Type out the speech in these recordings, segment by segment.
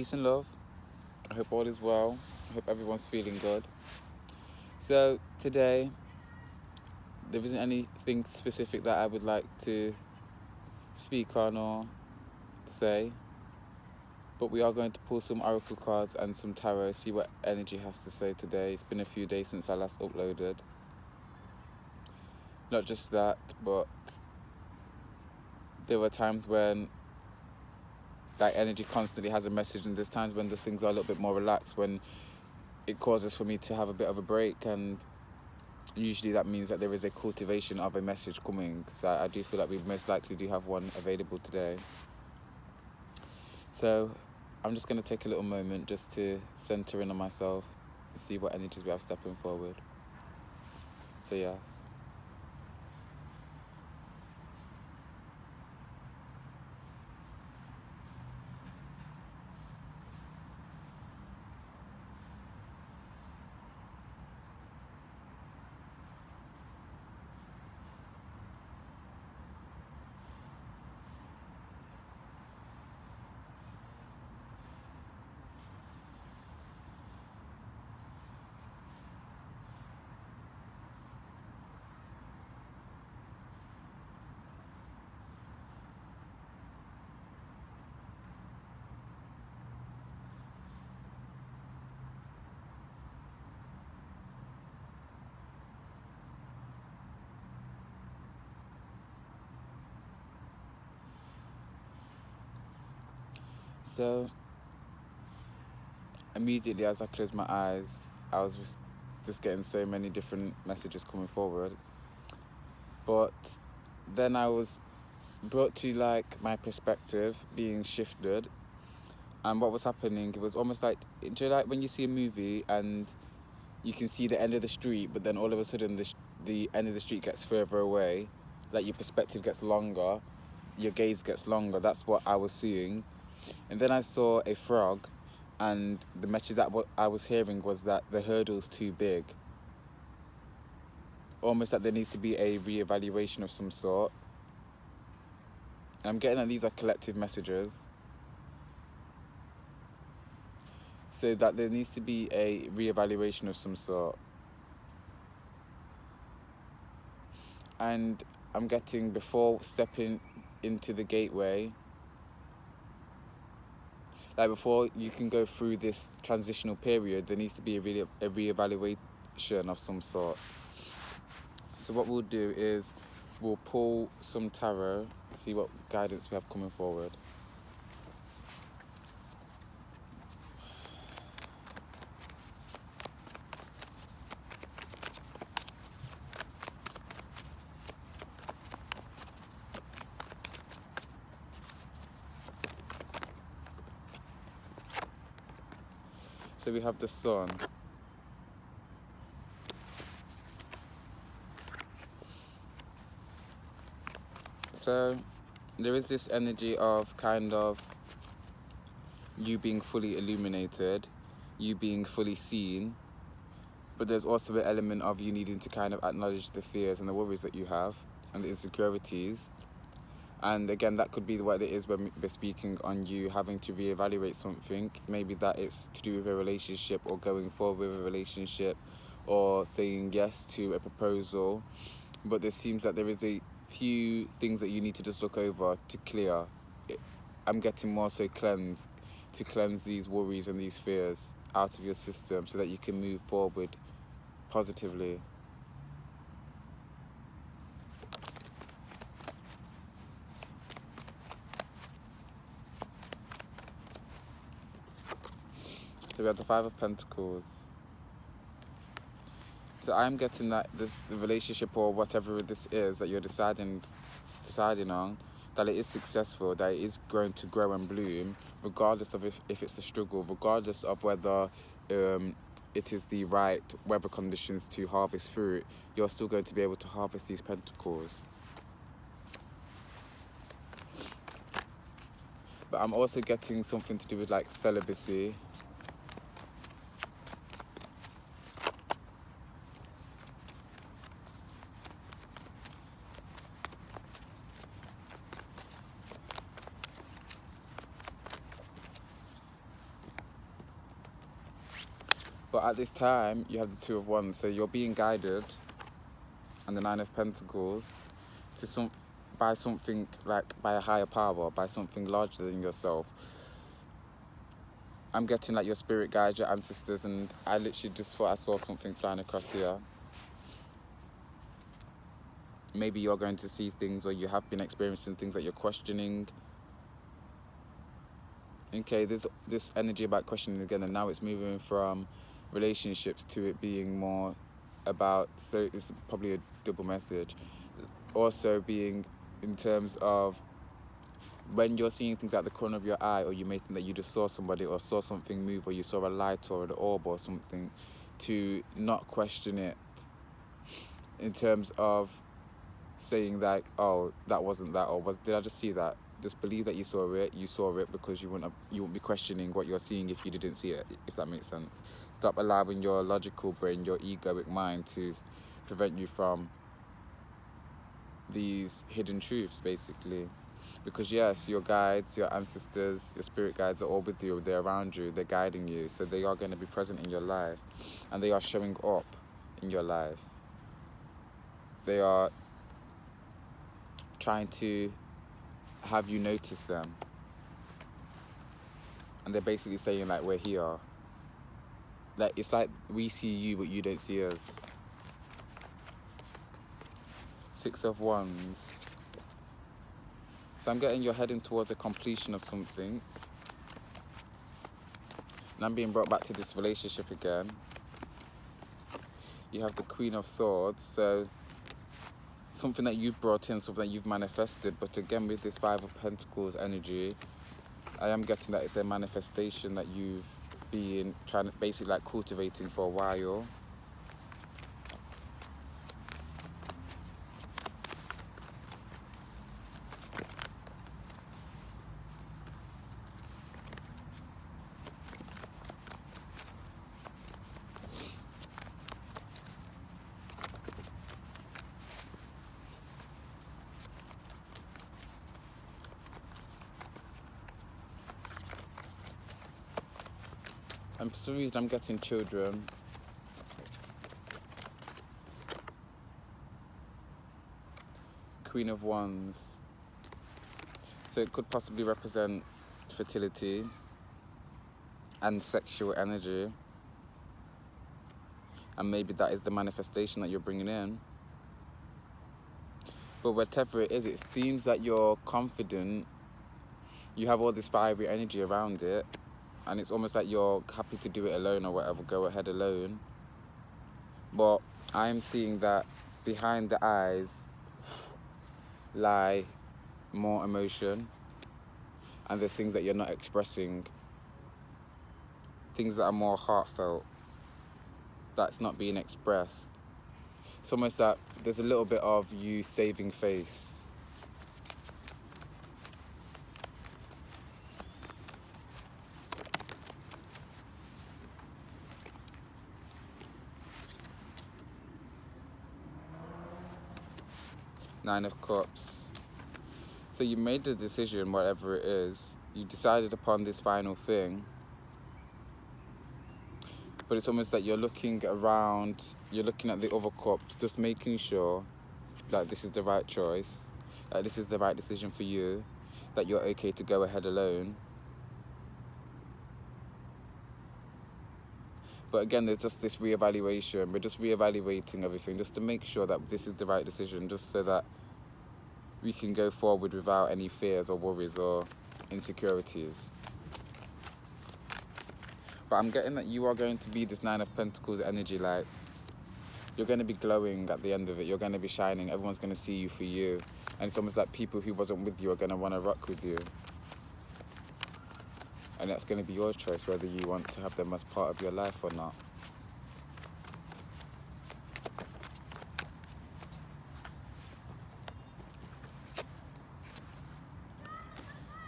Peace and love. I hope all is well. I hope everyone's feeling good. So today, there isn't anything specific that I would like to speak on or say, but we are going to pull some oracle cards and some tarot, see what energy has to say today. It's been a few days since I last uploaded. Not just that, but there were times when that energy constantly has a message, and there's times when the things are a little bit more relaxed, when it causes for me to have a bit of a break, and usually that means that there is a cultivation of a message coming. So I do feel like we most likely do have one available today. So I'm just going to take a little moment just to center in on myself, see what energies we have stepping forward. So yes. So immediately as I closed my eyes, I was just getting so many different messages coming forward. But then I was brought to like my perspective being shifted, and what was happening, it was almost like, do you know, like when you see a movie and you can see the end of the street, but then all of a sudden the end of the street gets further away, like your perspective gets longer, your gaze gets longer. That's what I was seeing. And then I saw a frog, and the message that I was hearing was that the hurdle's too big. Almost like there needs to be a reevaluation of some sort. I'm getting that these are collective messages. So that there needs to be a reevaluation of some sort. And I'm getting, before stepping into the gateway, like before you can go through this transitional period, there needs to be a reevaluation of some sort. So what we'll do is we'll pull some tarot, see what guidance we have coming forward. So we have the Sun. So there is this energy of kind of you being fully illuminated, you being fully seen, but there's also an element of you needing to kind of acknowledge the fears and the worries that you have and the insecurities. And again, that could be what it is when we're speaking on you having to reevaluate something. Maybe that it's to do with a relationship, or going forward with a relationship, or saying yes to a proposal. But there seems that there is a few things that you need to just look over to clear. I'm getting more so to cleanse these worries and these fears out of your system so that you can move forward positively. So we have the Five of Pentacles. So I'm getting that the relationship or whatever this is that you're deciding on, that it is successful, that it is going to grow and bloom, regardless of if it's a struggle, regardless of whether it is the right weather conditions to harvest fruit, you're still going to be able to harvest these pentacles. But I'm also getting something to do with like celibacy. But at this time, you have the Two of Wands, so you're being guided, and the Nine of Pentacles, to by something, like by a higher power, by something larger than yourself. I'm getting like your spirit guides, your ancestors, and I literally just thought I saw something flying across here. Maybe you're going to see things, or you have been experiencing things that you're questioning. Okay, there's this energy about questioning again, and now it's moving from relationships to it being more about, so it's probably a double message. Also being in terms of when you're seeing things at the corner of your eye, or you may think that you just saw somebody or saw something move, or you saw a light or an orb or something, to not question it in terms of saying like, oh, that wasn't that, or did I just see that? Just believe that you saw it because you wouldn't be questioning what you're seeing if you didn't see it, if that makes sense. Stop allowing your logical brain, your egoic mind, to prevent you from these hidden truths, basically. Because yes, your guides, your ancestors, your spirit guides are all with you, they're around you, they're guiding you, so they are going to be present in your life, and they are showing up in your life. They are trying to have you notice them, and they're basically saying like, we're here. Like, it's like we see you but you don't see us. Six of Wands. So I'm getting you're heading towards a completion of something, and I'm being brought back to this relationship again. You have the Queen of Swords, so something that you've brought in, something that you've manifested. But again, with this Five of Pentacles energy, I am getting that it's a manifestation that you've been trying to basically like cultivating for a while. And for some reason I'm getting children. Queen of Wands. So it could possibly represent fertility and sexual energy. And maybe that is the manifestation that you're bringing in. But whatever it is, it seems that you're confident. You have all this fiery energy around it. And it's almost like you're happy to do it alone or whatever, go ahead alone. But I'm seeing that behind the eyes lie more emotion, and there's things that you're not expressing, things that are more heartfelt, that's not being expressed. It's almost that there's a little bit of you saving face. Nine of Cups. So you made the decision, whatever it is, you decided upon this final thing, but it's almost like you're looking around, you're looking at the other cups, just making sure that this is the right choice, that this is the right decision for you, that you're okay to go ahead alone. But again, there's just this reevaluation. We're just reevaluating everything just to make sure that this is the right decision, just so that we can go forward without any fears or worries or insecurities. But I'm getting that you are going to be this Nine of Pentacles energy, like you're going to be glowing at the end of it. You're going to be shining. Everyone's going to see you for you. And it's almost like people who wasn't with you are going to want to rock with you. And that's going to be your choice, whether you want to have them as part of your life or not.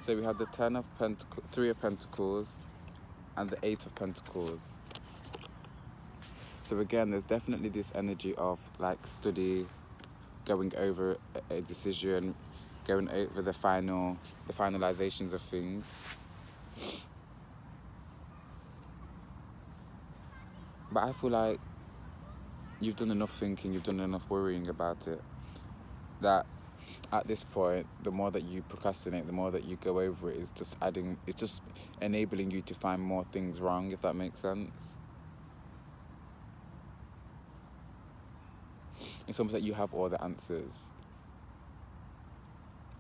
So we have the Three of Pentacles and the Eight of Pentacles. So again, there's definitely this energy of like study, going over a decision, going over the finalizations of things. But I feel like you've done enough thinking, you've done enough worrying about it, that at this point, the more that you procrastinate, the more that you go over it, is just it's just enabling you to find more things wrong, if that makes sense. It's almost like you have all the answers.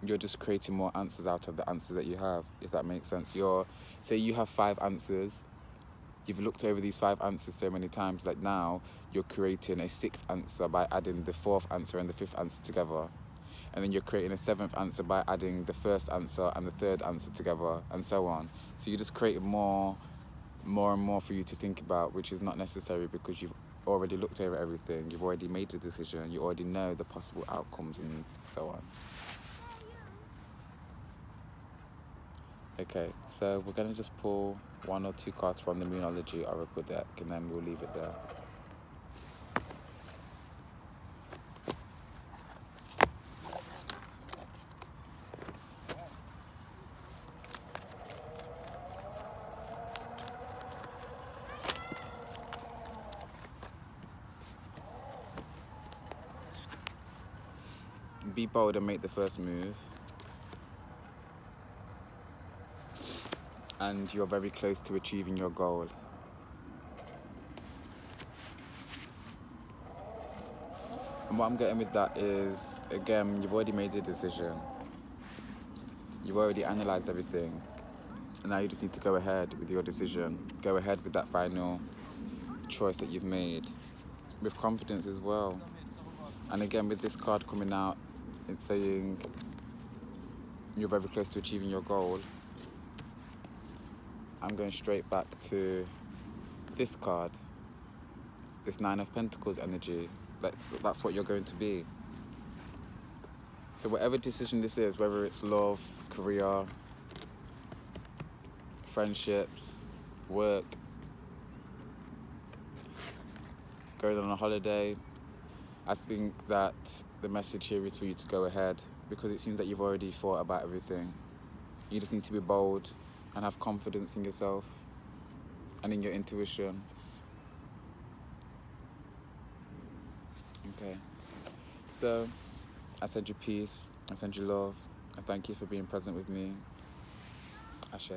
You're just creating more answers out of the answers that you have, if that makes sense. Say you have 5 answers, you've looked over these 5 answers so many times that now you're creating a 6th answer by adding the 4th answer and the 5th answer together. And then you're creating a 7th answer by adding the 1st answer and the 3rd answer together, and so on. So you're just creating more and more for you to think about, which is not necessary, because you've already looked over everything, you've already made a decision, you already know the possible outcomes and so on. Okay, so we're going to just pull 1 or 2 cards from the Moonology Oracle deck, and then we'll leave it there. Be bold and make the first move. And you're very close to achieving your goal. And what I'm getting with that is, again, you've already made the decision. You've already analysed everything. And now you just need to go ahead with your decision. Go ahead with that final choice that you've made. With confidence as well. And again, with this card coming out, it's saying you're very close to achieving your goal. I'm going straight back to this card, this 9 of Pentacles energy. That's what you're going to be. So whatever decision this is, whether it's love, career, friendships, work, going on a holiday, I think that the message here is for you to go ahead, because it seems that you've already thought about everything. You just need to be bold and have confidence in yourself and in your intuition. Okay. So, I send you peace, I send you love, I thank you for being present with me. Ashe.